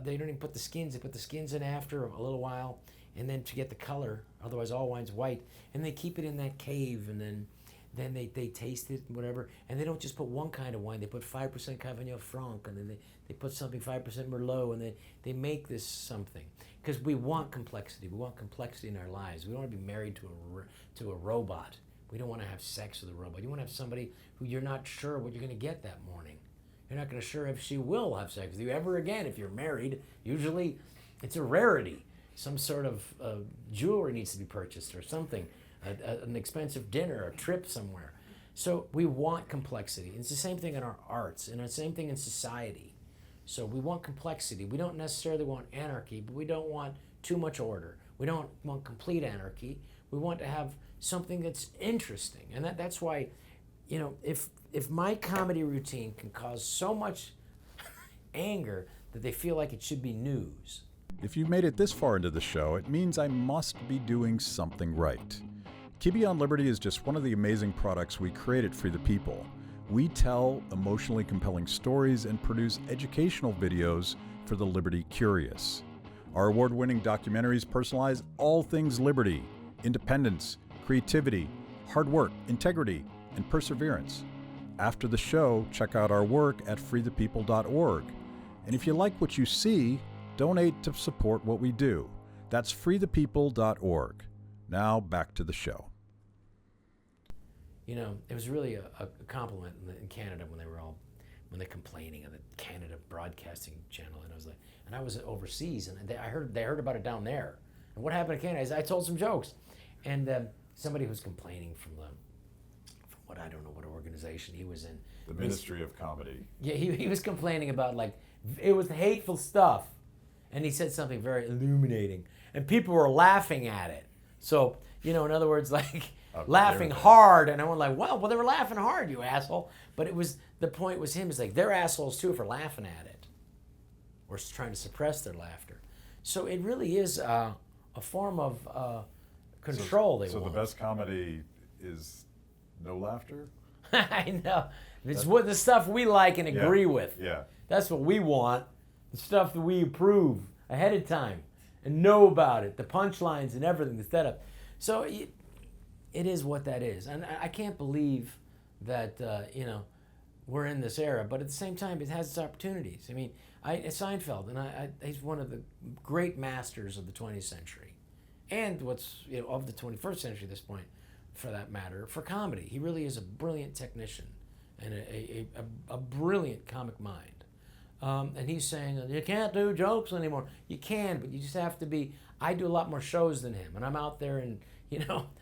they don't even put the skins. They put the skins in after a little while, and then to get the color. Otherwise, all wine's white. And they keep it in that cave, and then they taste it, whatever. And they don't just put one kind of wine. They put 5% Cabernet Franc, and then they put something 5% Merlot, and they make this something. Because we want complexity. We want complexity in our lives. We don't want to be married to a robot. We don't want to have sex with a robot. You want to have somebody who you're not sure what you're going to get that morning. You're not going to sure if she will have sex with you ever again if you're married. Usually it's a rarity. Some sort of jewelry needs to be purchased, or something, an expensive dinner, a trip somewhere. So we want complexity. It's the same thing in our arts, and the same thing in society. So we want complexity. We don't necessarily want anarchy, but we don't want too much order. We don't want complete anarchy. We want to have something that's interesting. And that's why, if my comedy routine can cause so much anger that they feel like it should be news. If you made it this far into the show, it means I must be doing something right. Kibbe on Liberty is just one of the amazing products we create at Free the People. We tell emotionally compelling stories and produce educational videos for the liberty curious. Our award-winning documentaries personalize all things liberty, independence, creativity, hard work, integrity, and perseverance. After the show, check out our work at freethepeople.org. And if you like what you see, donate to support what we do. That's freethepeople.org. Now back to the show. It was really a compliment in Canada when they're complaining of the Canada Broadcasting Channel, and I was overseas, and they heard about it down there. And what happened in Canada is I told some jokes, and somebody was complaining from what, I don't know what organization he was in. The Ministry of Comedy. Yeah, he was complaining about, it was hateful stuff, and he said something very illuminating, and people were laughing at it. So, in other words, laughing hard, and I went well, they were laughing hard, you asshole. But the point was him, they're assholes too for laughing at it, or trying to suppress their laughter. So it really is a form of control they want. So the best comedy is no laughter? I know. It's what the stuff we like and agree with. Yeah. That's what we want. The stuff that we approve ahead of time and know about it, the punchlines and everything, the setup. So it is what that is. And I can't believe that, we're in this era, but at the same time, it has its opportunities. I mean, Seinfeld, and he's one of the great masters of the 20th century, and of the 21st century at this point, for that matter, for comedy. He really is a brilliant technician and a brilliant comic mind. And he's saying, you can't do jokes anymore. You can, but you just have to be. I do a lot more shows than him, and I'm out there and,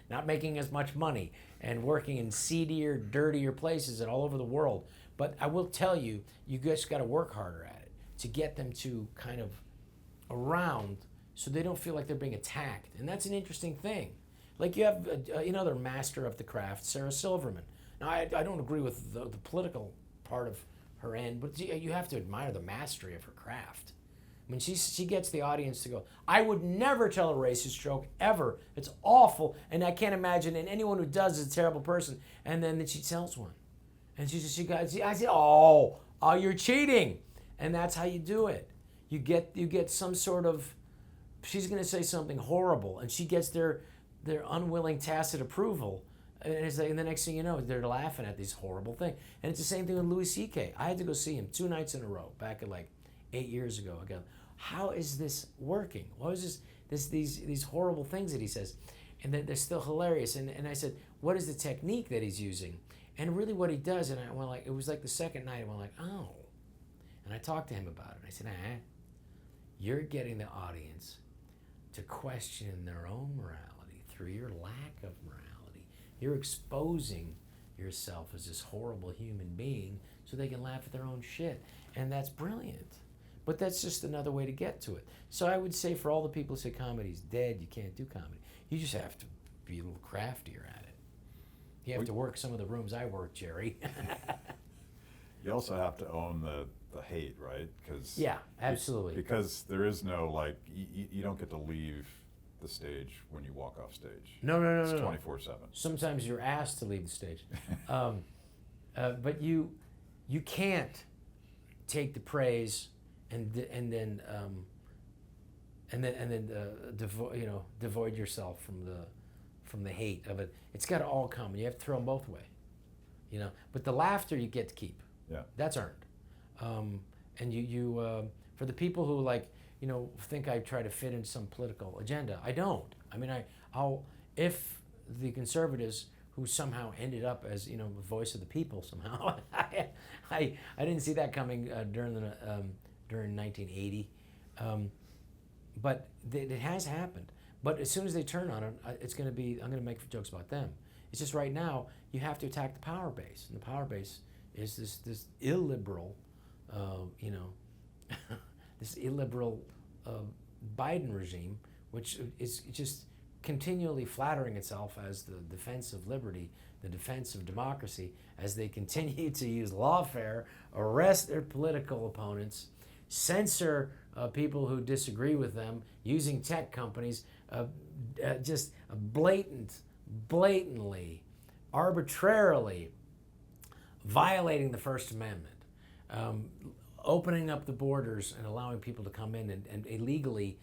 not making as much money and working in seedier, dirtier places and all over the world. But I will tell you, you just got to work harder at it to get them to kind of around so they don't feel like they're being attacked. And that's an interesting thing. Like you have another master of the craft, Sarah Silverman. Now, I don't agree with the political part of her end, but you have to admire the mastery of her craft. I mean, she gets the audience to go, I would never tell a racist joke, ever. It's awful, and I can't imagine, and anyone who does is a terrible person. And then she tells one. And I said, oh, you're cheating. And that's how you do it. You get some sort of, she's going to say something horrible, and she gets their unwilling tacit approval. And it's like, and the next thing you know, they're laughing at this horrible thing. And it's the same thing with Louis C.K. I had to go see him 2 nights in a row back at like 8 years ago. I go, how is this working? What is these horrible things that he says? And they're still hilarious. And I said, what is the technique that he's using? And really what he does, and I went like, it was like the second night, I went like, oh. And I talked to him about it. I said, you're getting the audience to question their own morality through your lack of morality. You're exposing yourself as this horrible human being so they can laugh at their own shit. And that's brilliant. But that's just another way to get to it. So I would say for all the people who say comedy's dead, you can't do comedy, you just have to be a little craftier at it. You have to work some of the rooms I work, Jerry. You also have to own the hate, right? Cause yeah, absolutely. Because there is no, like, you don't get to leave the stage when you walk off stage. No. It's 24/7. Sometimes you're asked to leave the stage. But you can't take the praise and then devoid yourself from the hate of it. It's got to all come, and you have to throw them both away. But the laughter you get to keep. Yeah. That's earned. And you for the people who think I try to fit in some political agenda, I don't. I mean, if the conservatives who somehow ended up as the voice of the people somehow, I didn't see that coming during 1980, but it has happened. But as soon as they turn on it, I'm going to make jokes about them. It's just right now you have to attack the power base, and the power base is this illiberal, this illiberal Biden regime, which is just continually flattering itself as the defense of liberty, the defense of democracy, as they continue to use lawfare, arrest their political opponents, censor people who disagree with them, using tech companies, just blatantly, arbitrarily violating the First Amendment, opening up the borders and allowing people to come in and illegally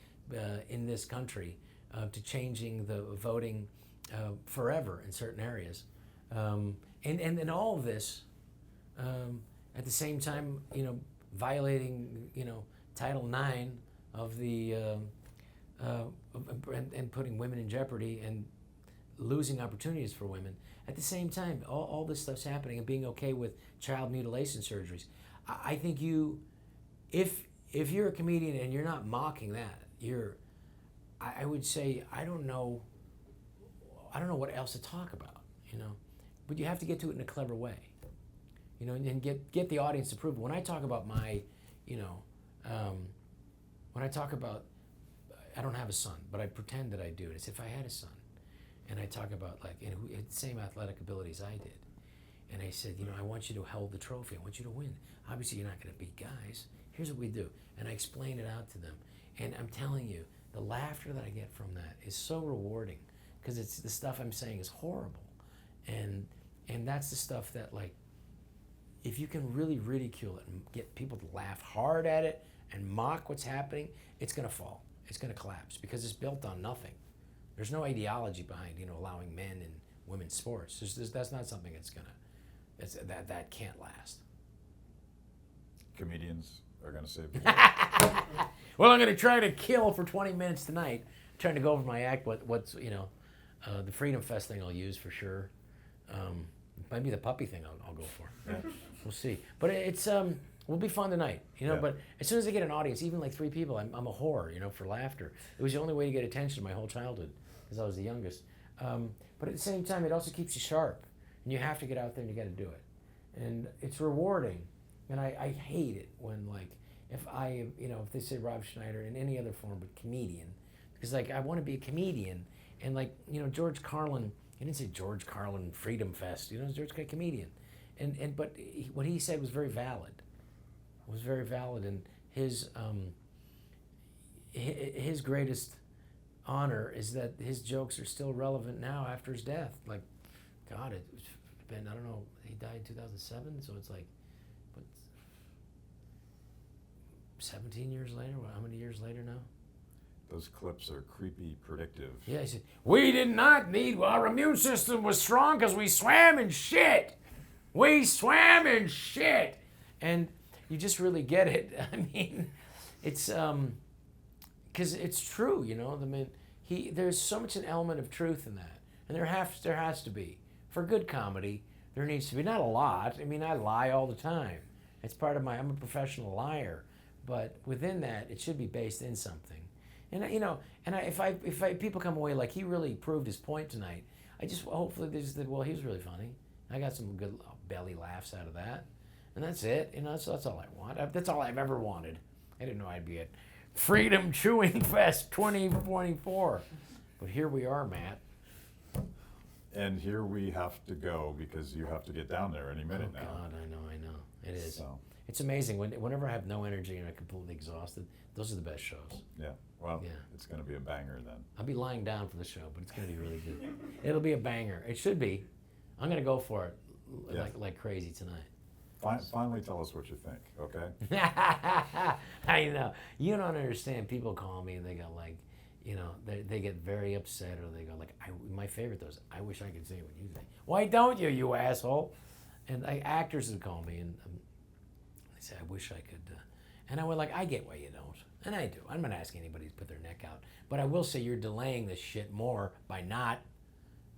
in this country, to changing the voting forever in certain areas, and all of this at the same time, violating Title IX of the and putting women in jeopardy and losing opportunities for women. At the same time, all this stuff's happening, and being okay with child mutilation surgeries. I think if you're a comedian and you're not mocking that, I would say I don't know what else to talk about, but you have to get to it in a clever way, and get the audience to prove it. When I talk about my, when I talk about, I don't have a son, but I pretend that I do. It's if I had a son, and I talk about the same athletic abilities I did, and I said, I want you to hold the trophy. I want you to win. Obviously, you're not going to beat guys. Here's what we do, and I explain it out to them, and I'm telling you, the laughter that I get from that is so rewarding, because it's the stuff I'm saying is horrible, and that's the stuff that, if you can really ridicule it and get people to laugh hard at it and mock what's happening, it's going to fall. It's going to collapse, because it's built on nothing. There's no ideology behind allowing men and women's sports. That's not something that can't last. Comedians are going to save the world. Well, I'm going to try to kill for 20 minutes tonight, trying to go over my act. What's the FreedomFest thing I'll use for sure. Maybe the puppy thing I'll go for. Yeah. We'll see. But it's will be fun tonight, Yeah. But as soon as I get an audience, even like 3 people, I'm a whore, for laughter. It was the only way to get attention my whole childhood, because I was the youngest. But at the same time, it also keeps you sharp, and you have to get out there and you got to do it, and it's rewarding. And I hate it when if they say Rob Schneider in any other form but comedian, because I want to be a comedian, and George Carlin. He didn't say George Carlin Freedom Fest. George Carlin comedian, but what he said was very valid. It was very valid, and his greatest honor is that his jokes are still relevant now after his death. God, it's been, I don't know, he died in 2007, so it's 17 years later. How many years later now? those clips are creepy predictive. Yeah, he said, we did not need, our immune system was strong because we swam in shit. We swam in shit. And you just really get it. I mean, it's, because it's true, you know. I mean, there's so much an element of truth in that. And there has to be. For good comedy, there needs to be. Not a lot. I mean, I lie all the time. It's part of I'm a professional liar. But within that, it should be based in something. And you know, if people come away like he really proved his point tonight, I just hopefully they just did, well, he was really funny. I got some good belly laughs out of that, and that's it. You know, that's all I want. That's all I've ever wanted. I didn't know I'd be at Freedom Chewing Fest 2024, but here we are, Matt. And here we have to go because you have to get down there any minute now. God, I know. It is. So. It's amazing. Whenever I have no energy and I'm completely exhausted, those are the best shows. Yeah. Well, Yeah. It's going to be a banger then. I'll be lying down for the show, but it's going to be really good. It'll be a banger. It should be. I'm going to go for it Yeah. like crazy tonight. Finally, tell us what you think, okay? I know. You don't understand. People call me and they go like, you know, they get very upset, or they go like, my favorite though is, I wish I could say what you think. Why don't you, you asshole? And actors would call me and they say, I wish I could. And I went like, I get why you don't. And I do. I'm not asking anybody to put their neck out. But I will say you're delaying this shit more by not.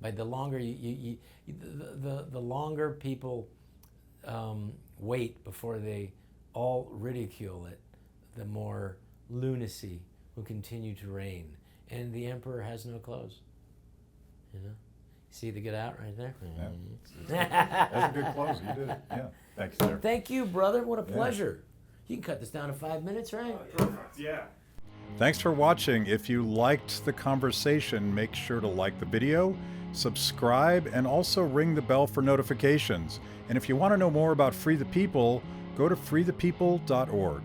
By the longer the longer people wait before they all ridicule it, the more lunacy will continue to reign. And the emperor has no clothes. You know? See the get out right there? Yeah. That's a good close. You did it. Yeah. Thanks, sir. Thank you, brother. What a pleasure. You can cut this down to 5 minutes, right? Perfect, yeah. Thanks for watching. If you liked the conversation, make sure to like the video, subscribe, and also ring the bell for notifications. And if you want to know more about Free the People, go to freethepeople.org.